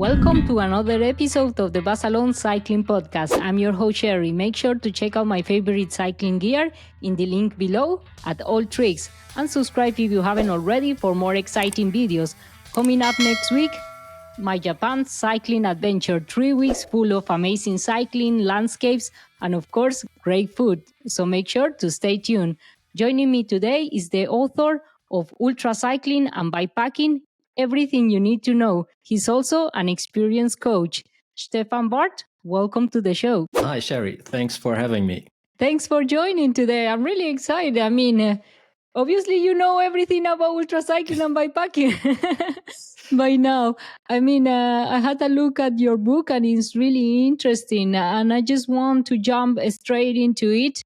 Welcome to another episode of the Basalon Cycling Podcast. I'm your host, Sherry. Make sure to check out my favorite cycling gear in the link below at All Tricks and subscribe if you haven't already for more exciting videos. Coming up next week, my Japan cycling adventure, 3 weeks full of amazing cycling, landscapes, and of course, great food. So make sure to stay tuned. Joining me today is the author of Ultra Cycling and Bikepacking, Everything You Need to Know. He's also an experienced coach. Stefan Barth, welcome to the show. Hi, Sherry. Thanks for having me. Thanks for joining today. I'm really excited. Obviously, you know everything about ultra cycling and bikepacking by now. I had a look at your book and it's really interesting. And I just want to jump straight into it.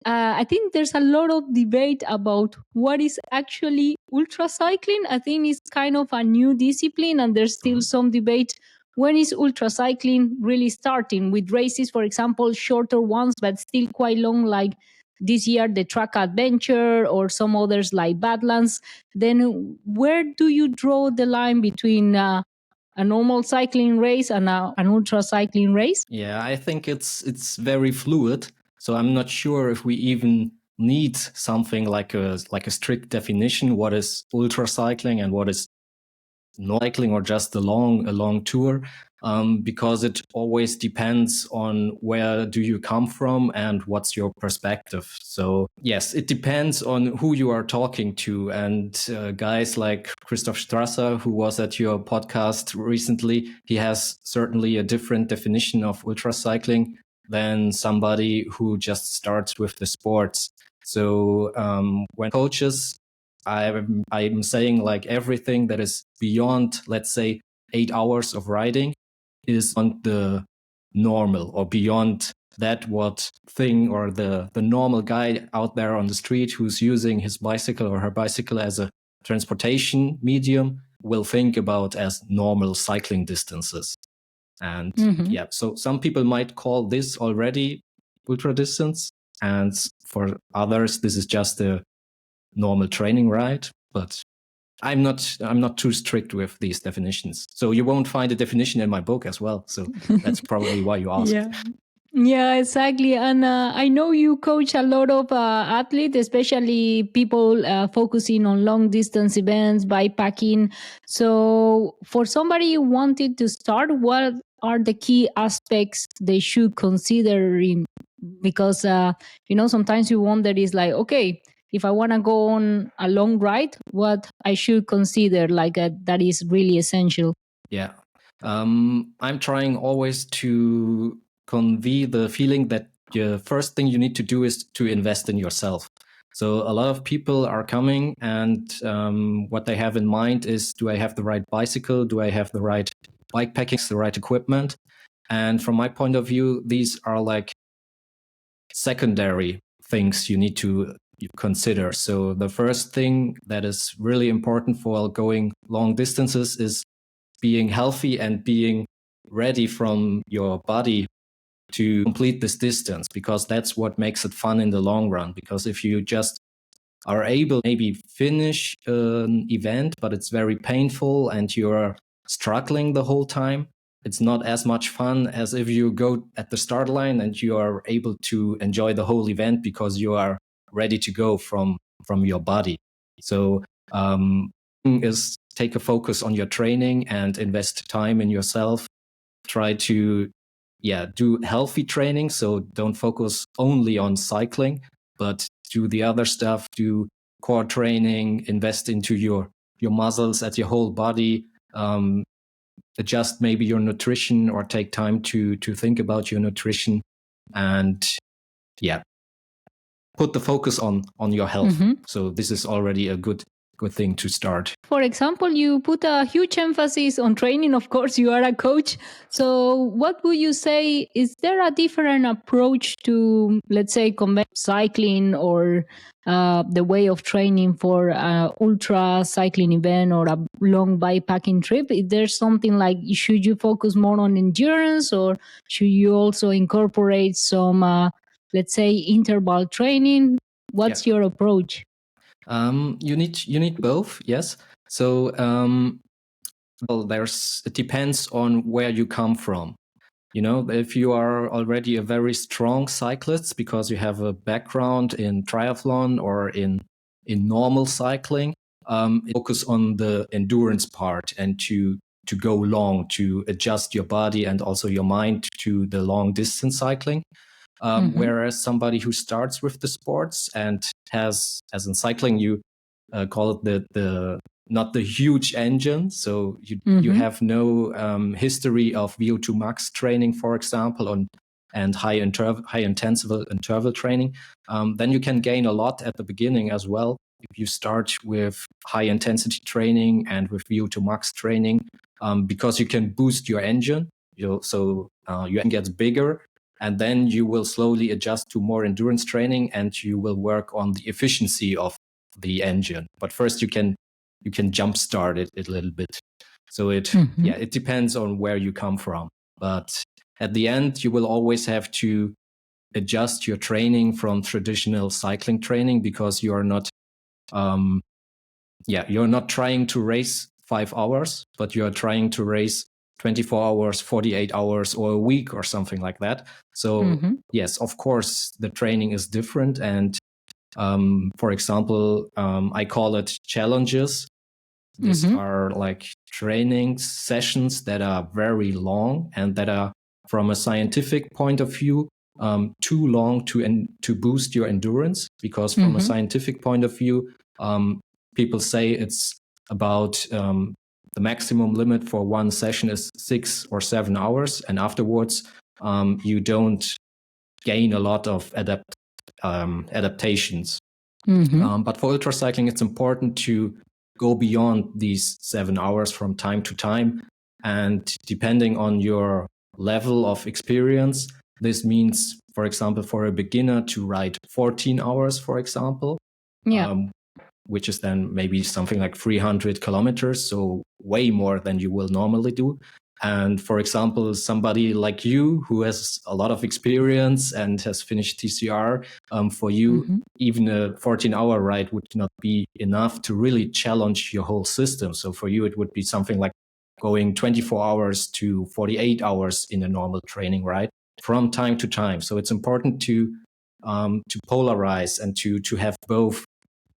I think there's a lot of debate about what is actually ultra cycling. I think it's kind of a new discipline and there's still some debate. When is ultra cycling really starting with races, for example, shorter ones, but still quite long, like this year, the Track Adventure or some others like Badlands? Then where do you draw the line between a normal cycling race and an ultra cycling race? Yeah, I think it's very fluid. So I'm not sure if we even need something like a strict definition. What is ultra cycling and what is no cycling or just a long tour? Because it always depends on where do you come from and what's your perspective. So yes, it depends on who you are talking to. And guys like Christoph Strasser, who was at your podcast recently, he has certainly a different definition of ultra cycling than somebody who just starts with the sports. So when coaches, I'm saying like everything that is beyond, let's say, 8 hours of riding is on the normal or beyond that what thing or the normal guy out there on the street who's using his bicycle or her bicycle as a transportation medium will think about as normal cycling distances. And yeah, so some people might call this already ultra distance, and for others this is just a normal training ride. But I'm not too strict with these definitions. So you won't find a definition in my book as well. So that's probably why you asked. Yeah, exactly. And I know you coach a lot of athletes, especially people focusing on long distance events, bikepacking. So for somebody who wanted to start, what are the key aspects they should consider? Because, sometimes you wonder is like, okay, if I want to go on a long ride, what I should consider that is really essential. Yeah. I'm trying always to convey the feeling that the first thing you need to do is to invest in yourself. So a lot of people are coming and what they have in mind is, do I have the right bicycle? Do I have the right bikepacking, the right equipment? And from my point of view, these are like secondary things you need to consider. So the first thing that is really important for going long distances is being healthy and being ready from your body to complete this distance, because that's what makes it fun in the long run. Because if you just are able to maybe finish an event, but it's very painful and you're struggling the whole time, it's not as much fun as if you go at the start line and you are able to enjoy the whole event because you are ready to go from your body. So is take a focus on your training and invest time in yourself. Try to do healthy training. So don't focus only on cycling, but do the other stuff, do core training, invest into your muscles at your whole body, adjust maybe your nutrition or take time to think about your nutrition, and put the focus on your health. So this is already a good thing to start. For example, you put a huge emphasis on training. Of course, you are a coach. So what would you say, is there a different approach to, let's say, conventional cycling or the way of training for an ultra cycling event or a long bikepacking trip? Is there something like, should you focus more on endurance or should you also incorporate some, let's say, interval training? What's your approach? You need both, yes. So well, it depends on where you come from. You know, if you are already a very strong cyclist because you have a background in triathlon or in normal cycling, focus on the endurance part and to go long, to adjust your body and also your mind to the long distance cycling. Whereas somebody who starts with the sports and has, as in cycling, you call it the not the huge engine. So you have no history of VO2 max training, for example, and high intensive interval training. Then you can gain a lot at the beginning as well. If you start with high intensity training and with VO2 max training, because you can boost your engine, so your engine gets bigger. And then you will slowly adjust to more endurance training and you will work on the efficiency of the engine. But first you can jumpstart it a little bit. So it depends on where you come from. But at the end, you will always have to adjust your training from traditional cycling training because you are not, you're not trying to race 5 hours, but you are trying to race 24 hours, 48 hours, or a week or something like that. So yes, of course, the training is different. And for example, I call it challenges. These are like training sessions that are very long and that are, from a scientific point of view, too long to boost your endurance. Because from a scientific point of view, people say it's about the maximum limit for one session is 6 or 7 hours, and afterwards you don't gain a lot of adaptations. But for ultra cycling, it's important to go beyond these 7 hours from time to time. And depending on your level of experience, this means, for example, for a beginner to ride 14 hours, for example, which is then maybe something like 300 kilometers, so way more than you will normally do. And for example, somebody like you who has a lot of experience and has finished TCR, for you, even a 14-hour ride would not be enough to really challenge your whole system. So for you, it would be something like going 24 hours to 48 hours in a normal training ride from time to time. So it's important to polarize and to have both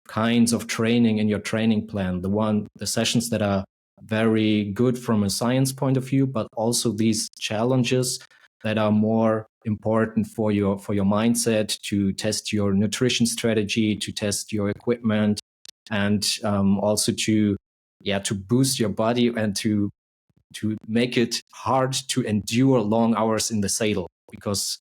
kinds of training in your training plan. The sessions that are very good from a science point of view, but also these challenges that are more important for your mindset, to test your nutrition strategy, to test your equipment, and also to boost your body and to make it hard to endure long hours in the saddle, because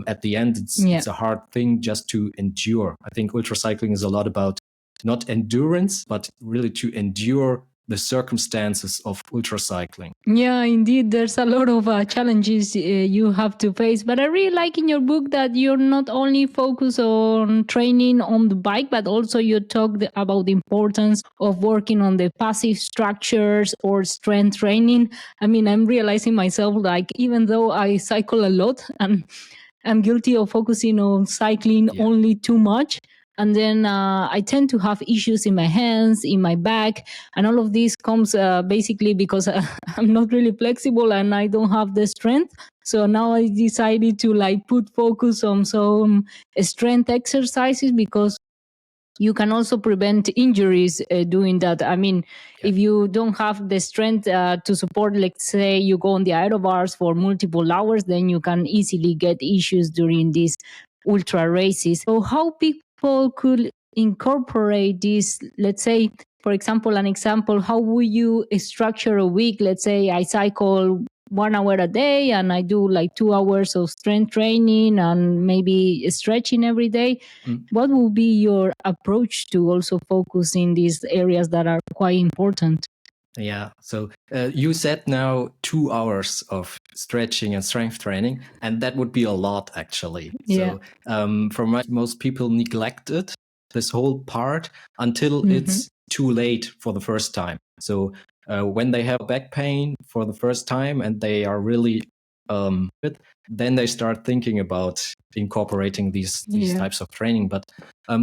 at the end it's a hard thing just to endure. I think ultra cycling is a lot about not endurance, but really to endure the circumstances of ultra cycling. Yeah, indeed, there's a lot of challenges you have to face. But I really like in your book that you're not only focused on training on the bike, but also you talked about the importance of working on the passive structures or strength training. I mean, I'm realizing myself, like, even though I cycle a lot and I'm guilty of focusing on cycling only too much. And then I tend to have issues in my hands, in my back. And all of this comes basically because I'm not really flexible and I don't have the strength. So now I decided to put focus on some strength exercises, because you can also prevent injuries doing that. I mean, if you don't have the strength to support, let's say you go on the aerobars for multiple hours, then you can easily get issues during these ultra races. So how people could incorporate this, let's say, for example, how would you structure a week? Let's say I cycle 1 hour a day and I do 2 hours of strength training and maybe stretching every day. What will be your approach to also focus in these areas that are quite important? Yeah, so you said now 2 hours of stretching and strength training, and that would be a lot, actually. So for most people neglected this whole part until it's too late for the first time. So when they have back pain for the first time and they are really then they start thinking about incorporating these types of training. But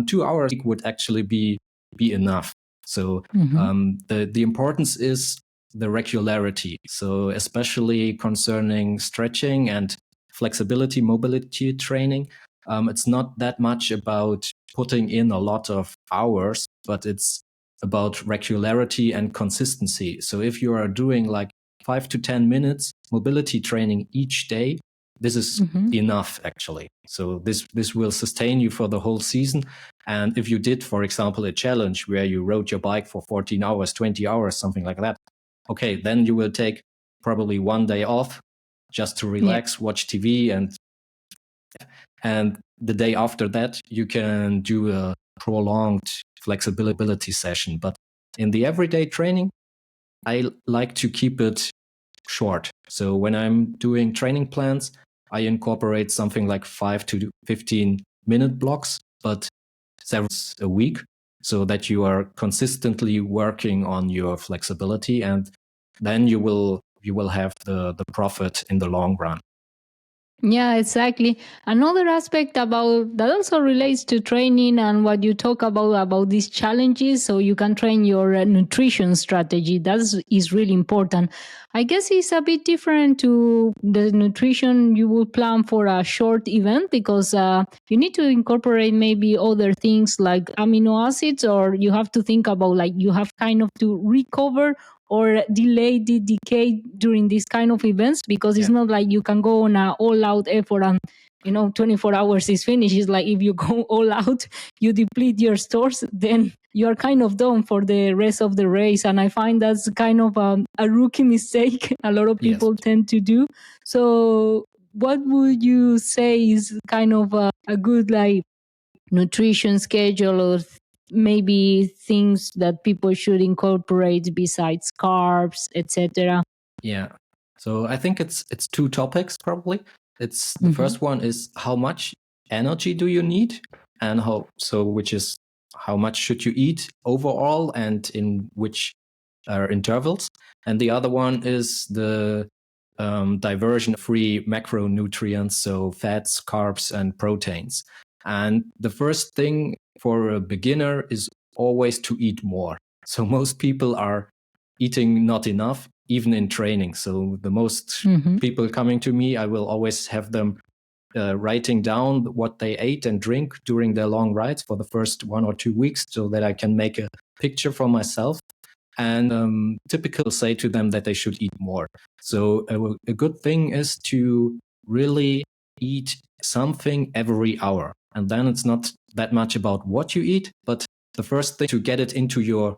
2 hours a week would actually be enough. So the importance is the regularity. So especially concerning stretching and flexibility, mobility training, it's not that much about putting in a lot of hours, but it's about regularity and consistency. So if you are doing like 5 to 10 minutes mobility training each day, this is enough actually. So this will sustain you for the whole season. And if you did, for example, a challenge where you rode your bike for 14 hours, 20 hours, something like that, okay, then you will take probably one day off just to relax, watch TV, and the day after that, you can do a prolonged flexibility session. But in the everyday training, I like to keep it short. So when I'm doing training plans, I incorporate something like 5 to 15 minute blocks, but several a week, so that you are consistently working on your flexibility, and then you will have the profit in the long run. Yeah, exactly. Another aspect about that also relates to training and what you talk about these challenges, so you can train your nutrition strategy. That is really important. I guess it's a bit different to the nutrition you will plan for a short event, because you need to incorporate maybe other things like amino acids, or you have to think about like you have kind of to recover or delay the decay during these kind of events, because it's not like you can go on an all-out effort and 24 hours is finished. It's like if you go all out, you deplete your stores, then you're kind of done for the rest of the race. And I find that's kind of a rookie mistake a lot of people tend to do. So what would you say is kind of a good like nutrition schedule, or maybe things that people should incorporate besides carbs, etc.? Yeah. So I think it's two topics probably. It's the first one is how much energy do you need, and which is how much should you eat overall and in which intervals. And the other one is the diversion-free macronutrients, so fats, carbs, and proteins. And the first thing for a beginner is always to eat more. So most people are eating not enough, even in training. So the most people coming to me, I will always have them writing down what they ate and drink during their long rides for the first 1 or 2 weeks, so that I can make a picture for myself. And typically say to them that they should eat more. So a good thing is to really eat something every hour. And then it's not that much about what you eat, but the first thing to get it into your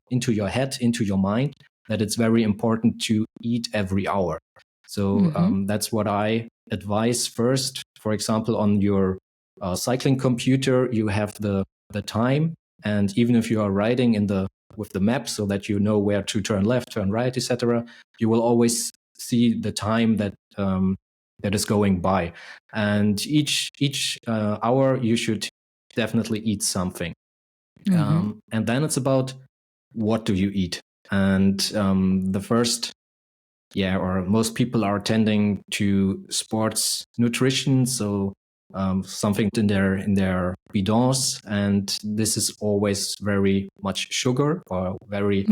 head, into your mind, that it's very important to eat every hour. So that's what I advise first. For example, on your cycling computer, you have the time. And even if you are riding with the map, so that you know where to turn left, turn right, etc., you will always see the time that is going by. And each hour, you should definitely eat something. And then it's about what do you eat. And the first, or most people are tending to sports nutrition, so something in their bidons, and this is always very much sugar or very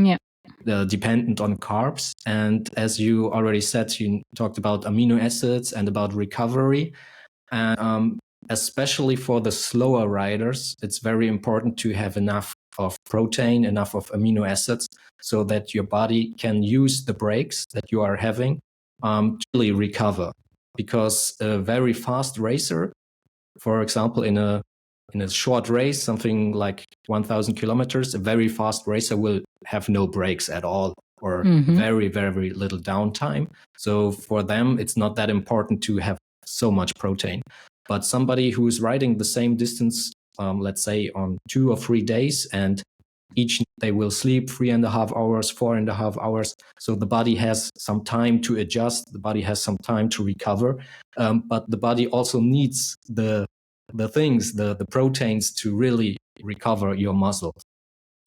dependent on carbs. And as you already said, you talked about amino acids and about recovery, and especially for the slower riders, it's very important to have enough of protein, enough of amino acids, so that your body can use the breaks that you are having to really recover. Because a very fast racer, for example, in a short race, something like 1,000 kilometers, a very fast racer will have no breaks at all, or very, very little downtime. So for them, it's not that important to have so much protein. But somebody who's riding the same distance, let's say on 2 or 3 days, and each they will sleep 3.5 hours, 4.5 hours. So the body has some time to adjust. The body has some time to recover. But the body also needs the things, the proteins, to really recover your muscle.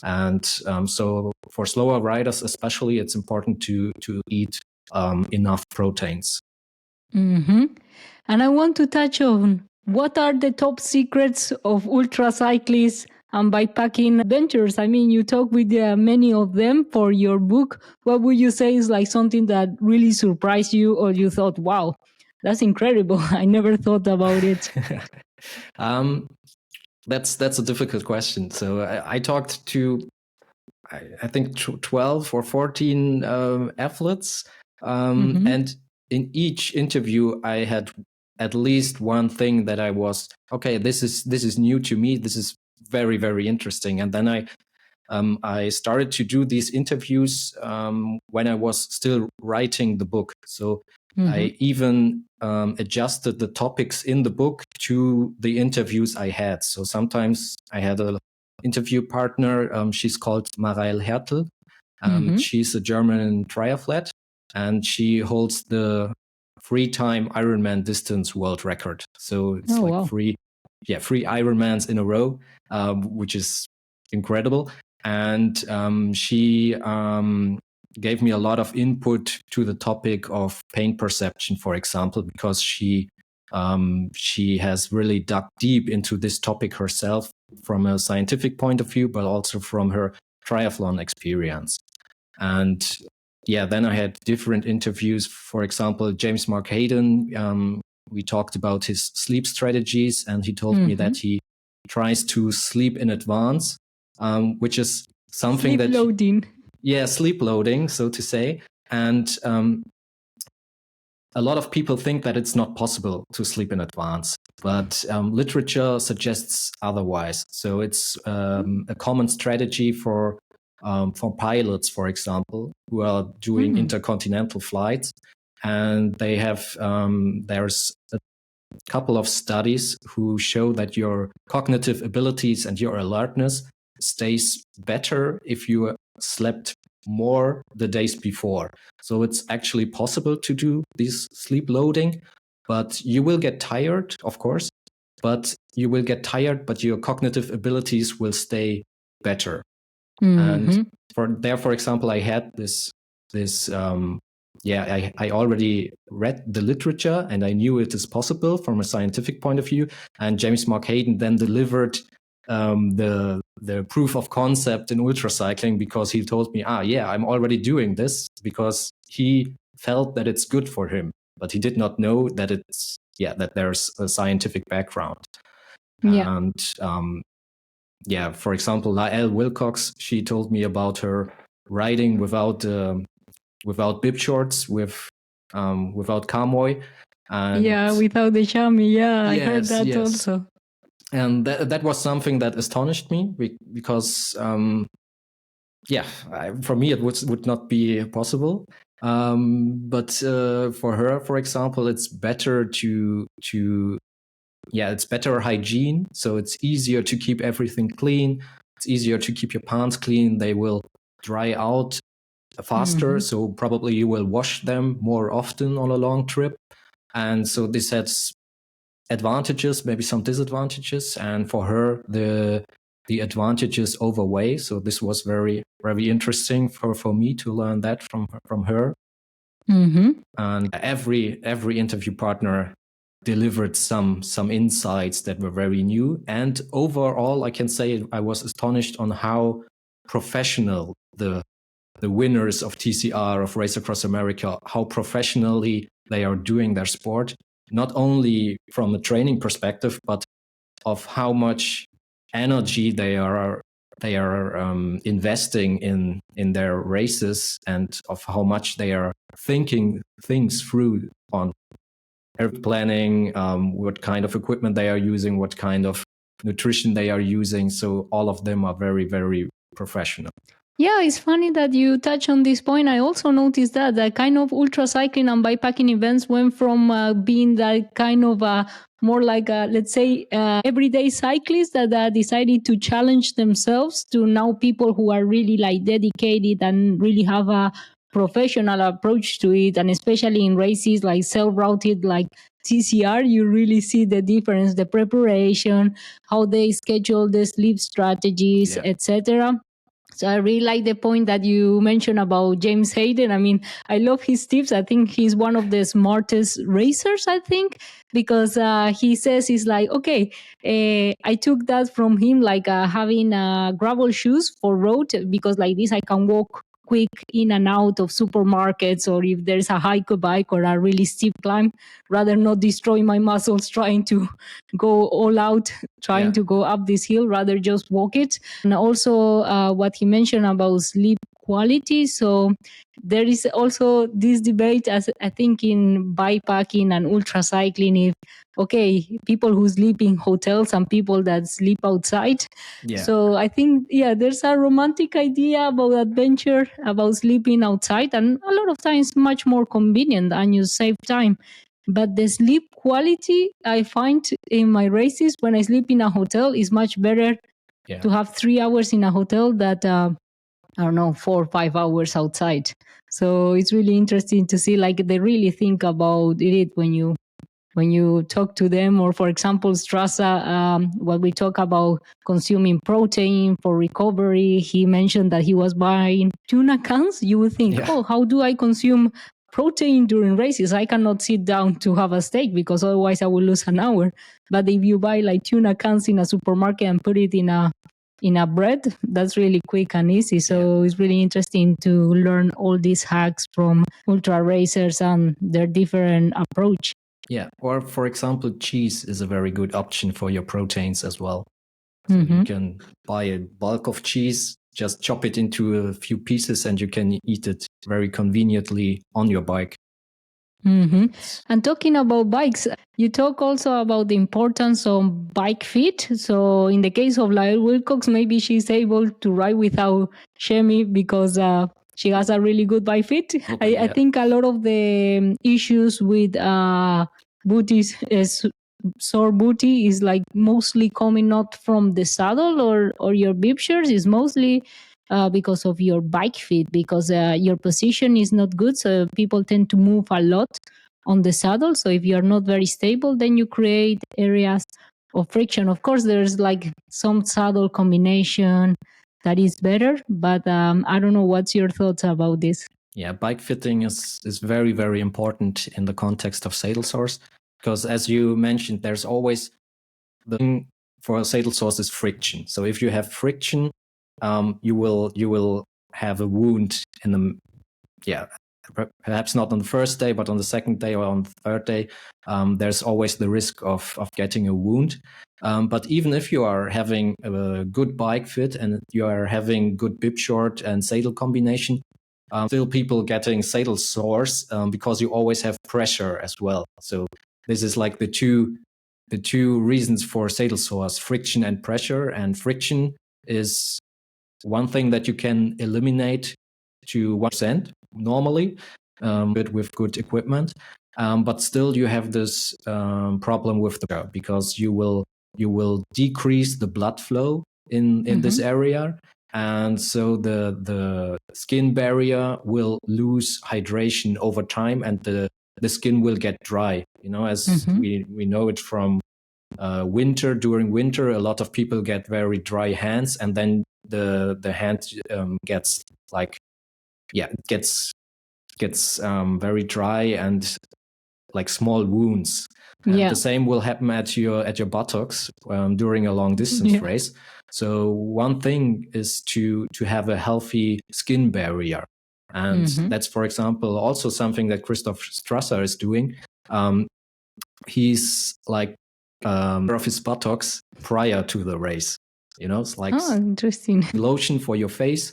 And so for slower riders especially, it's important to eat enough proteins. And I want to touch on what are the top secrets of ultra cyclists and bikepacking adventures. I mean, you talk with many of them for your book. What would you say is like something that really surprised you, or you thought, wow, that's incredible. I never thought about it. That's a difficult question. So I talked to, I think, 12 or 14 athletes. And in each interview, I had at least one thing that I was, okay, this is new to me. This is very, very interesting. And then I started to do these interviews when I was still writing the book. So I even adjusted the topics in the book to the interviews I had. So sometimes I had an interview partner. She's called Lael. She's a German triathlete, and she holds the free-time Ironman distance world record. So it's three Ironmans in a row, which is incredible. And she gave me a lot of input to the topic of pain perception, for example, because she has really dug deep into this topic herself from a scientific point of view, but also from her triathlon experience. And then I had different interviews. For example, James Mark Hayden, we talked about his sleep strategies, and he told me that he tries to sleep in advance, which is something sleep loading. Sleep loading, so to say. And a lot of people think that it's not possible to sleep in advance, but literature suggests otherwise. So it's a common strategy for pilots, for example, who are doing intercontinental flights, and they have there's a couple of studies who show that your cognitive abilities and your alertness stays better if you slept more the days before. So it's actually possible to do this sleep loading, but you will get tired, of course, but your cognitive abilities will stay better. And for example, I had this I already read the literature and I knew it is possible from a scientific point of view. And James Mark Hayden then delivered the proof of concept in ultra cycling, because he told me, I'm already doing this, because he felt that it's good for him, but he did not know that that there's a scientific background. And for example, Lael Wilcox, she told me about her riding without bib shorts, without Chamois. And without the chamois. I heard that also. And that was something that astonished me, because for me it would not be possible. But for her, for example, it's better it's better hygiene. So it's easier to keep everything clean. It's easier to keep your pants clean. They will dry out faster. So probably you will wash them more often on a long trip. And so this has advantages, maybe some disadvantages. And for her, the advantages overweigh. So this was very, very interesting for me to learn that from her. And every interview partner delivered some insights that were very new. And overall, I can say I was astonished on how professional the winners of TCR, of Race Across America, how professionally they are doing their sport, not only from a training perspective, but of how much energy they are investing in their races, and of how much they are thinking things through on planning, what kind of equipment they are using, what kind of nutrition they are using. So all of them are very, very professional. Yeah, it's funny that you touch on this point. I also noticed that kind of ultra cycling and bikepacking events went from being that kind of more like, let's say, everyday cyclists that decided to challenge themselves, to now people who are really like dedicated and really have a professional approach to it. And especially in races like self-routed, like TCR, you really see the difference, the preparation, how they schedule the sleep strategies, etc. So I really like the point that you mentioned about James Hayden. I mean, I love his tips. I think he's one of the smartest racers, I think, because he says he's like, okay, I took that from him, like having gravel shoes for road, because like this I can walk quick in and out of supermarkets, or if there's a hike bike or a really steep climb, rather not destroy my muscles trying to go all out, trying to go up this hill, rather just walk it. And also what he mentioned about sleep quality. So there is also this debate, as I think, in bikepacking and ultra cycling, if people who sleep in hotels and people that sleep outside. So I think there's a romantic idea about adventure, about sleeping outside, and a lot of times much more convenient and you save time. But the sleep quality I find in my races when I sleep in a hotel is much better to have 3 hours in a hotel that I don't know, 4 or 5 hours outside. So it's really interesting to see, like, they really think about it when you talk to them. Or for example, Strasza, when we talk about consuming protein for recovery, he mentioned that he was buying tuna cans. You would think, how do I consume protein during races? I cannot sit down to have a steak because otherwise I will lose an hour. But if you buy like tuna cans in a supermarket and put it in a bread, that's really quick and easy. So it's really interesting to learn all these hacks from ultra racers and their different approach. Yeah, or for example, cheese is a very good option for your proteins as well. So you can buy a bulk of cheese, just chop it into a few pieces, and you can eat it very conveniently on your bike. And talking about bikes, you talk also about the importance of bike fit. So in the case of Lael Wilcox, maybe she's able to ride without chamois because she has a really good bike fit. I think a lot of the issues with booties, sore booty, is like mostly coming not from the saddle or your bib shorts. Is mostly because of your bike fit, because your position is not good. So people tend to move a lot on the saddle. So if you're not very stable, then you create areas of friction. Of course, there's like some saddle combination that is better, but I don't know. What's your thoughts about this? Yeah, bike fitting is very, very important in the context of saddle sores, because as you mentioned, there's always the thing for a saddle sores is friction. So if you have friction, you will have a wound in the perhaps not on the first day, but on the second day or on the third day. There's always the risk of getting a wound. But even if you are having a good bike fit and you are having good bib short and saddle combination, still people getting saddle sores because you always have pressure as well. So this is like the two reasons for saddle sores: friction and pressure. And friction is one thing that you can eliminate to 1% normally, with good equipment. But still you have this problem with the pressure, because you will decrease the blood flow in this area. And so the skin barrier will lose hydration over time, and the skin will get dry. As we know it from winter. During winter, a lot of people get very dry hands, and then the hand gets very dry and like small wounds. The same will happen at your buttocks during a long distance race. So one thing is to have a healthy skin barrier, and that's, for example, also something that Christoph Strasser is doing. He's like of his buttocks prior to the race. It's like interesting lotion for your face.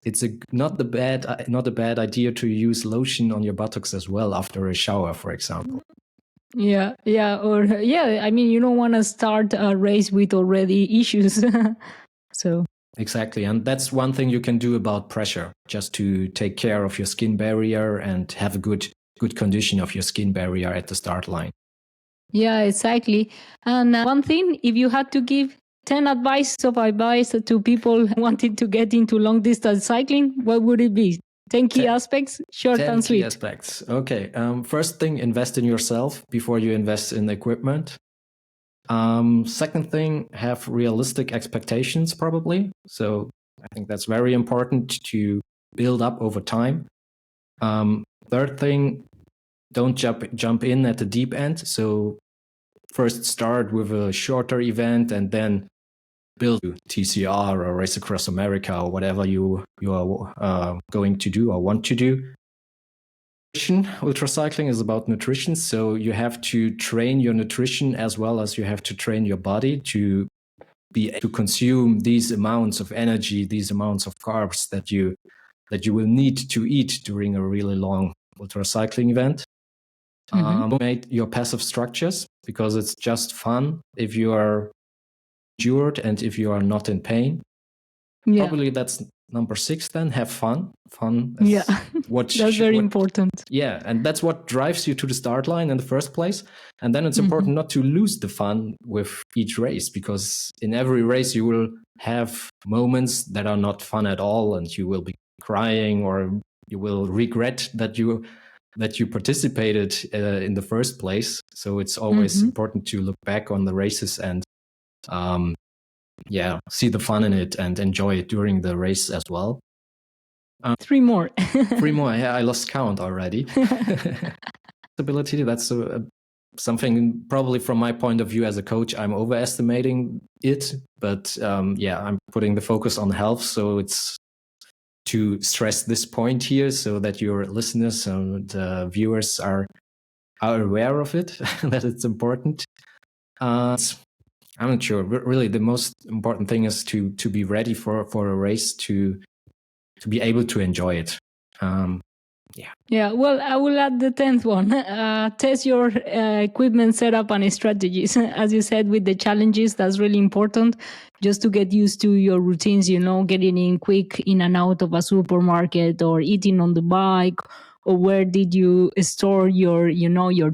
It's not a bad idea to use lotion on your buttocks as well after a shower, for example. I mean, you don't want to start a race with already issues. So exactly, and that's one thing you can do about pressure, just to take care of your skin barrier and have a good condition of your skin barrier at the start line. Yeah, exactly. And one thing, if you had to give 10 advice to people wanting to get into long distance cycling, what would it be? 10 key aspects, short and sweet. 10 key aspects. Okay. First thing, invest in yourself before you invest in equipment. Second thing, have realistic expectations, probably. So I think that's very important to build up over time. Third thing, don't jump in at the deep end. So first start with a shorter event and then build TCR or Race Across America or whatever you are going to do or want to do. Ultra cycling is about nutrition, so you have to train your nutrition as well as you have to train your body to be able to consume these amounts of energy, these amounts of carbs that you will need to eat during a really long ultra cycling event. Make your passive structures, because it's just fun if you are endured and if you are not in pain. Yeah. Probably that's number 6 then. Have fun. Fun is that's very important. Yeah, and that's what drives you to the start line in the first place. And then it's important not to lose the fun with each race, because in every race you will have moments that are not fun at all, and you will be crying or you will regret that you participated in the first place. So it's always important to look back on the races and see the fun in it and enjoy it during the race as well. 3 more. 3 more. Yeah, I lost count already. Ability, that's something probably from my point of view as a coach, I'm overestimating it. But I'm putting the focus on health. So it's to stress this point here so that your listeners and viewers are aware of it, that it's important. I'm not sure. Really, the most important thing is to be ready for a race, to be able to enjoy it. Well, I will add the 10th one. Test your equipment setup and strategies. As you said, with the challenges, that's really important, just to get used to your routines, getting in quick in and out of a supermarket or eating on the bike, or where did you store your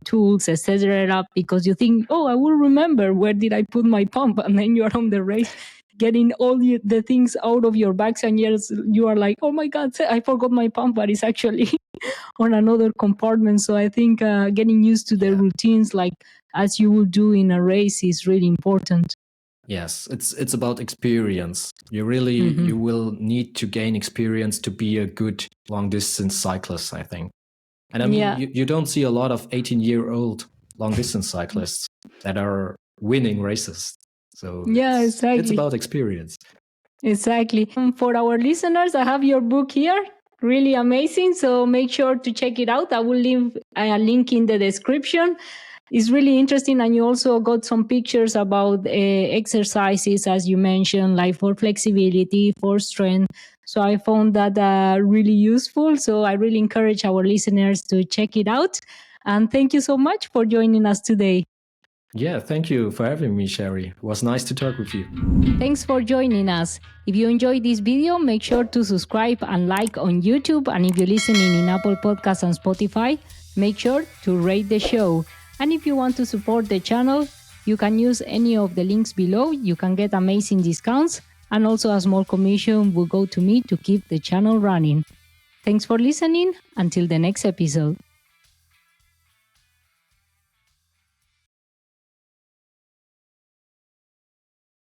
tools, etc. Because you think, I will remember where did I put my pump, and then you're on the race getting all the things out of your bags, and you are like, oh my God, I forgot my pump, but it's actually on another compartment. So I think getting used to the routines, like as you will do in a race, is really important. Yes, it's about experience. You will need to gain experience to be a good long distance cyclist, I think. And I mean, you don't see a lot of 18-year-old long distance cyclists that are winning races. So exactly. It's about experience. Exactly. For our listeners, I have your book here. Really amazing. So make sure to check it out. I will leave a link in the description. It's really interesting. And you also got some pictures about exercises, as you mentioned, like for flexibility, for strength. So I found that really useful. So I really encourage our listeners to check it out. And thank you so much for joining us today. Yeah, thank you for having me, Sherry. It was nice to talk with you. Thanks for joining us. If you enjoyed this video, make sure to subscribe and like on YouTube. And if you're listening in Apple Podcasts and Spotify, make sure to rate the show. And if you want to support the channel, you can use any of the links below. You can get amazing discounts. And also a small commission will go to me to keep the channel running. Thanks for listening. Until the next episode.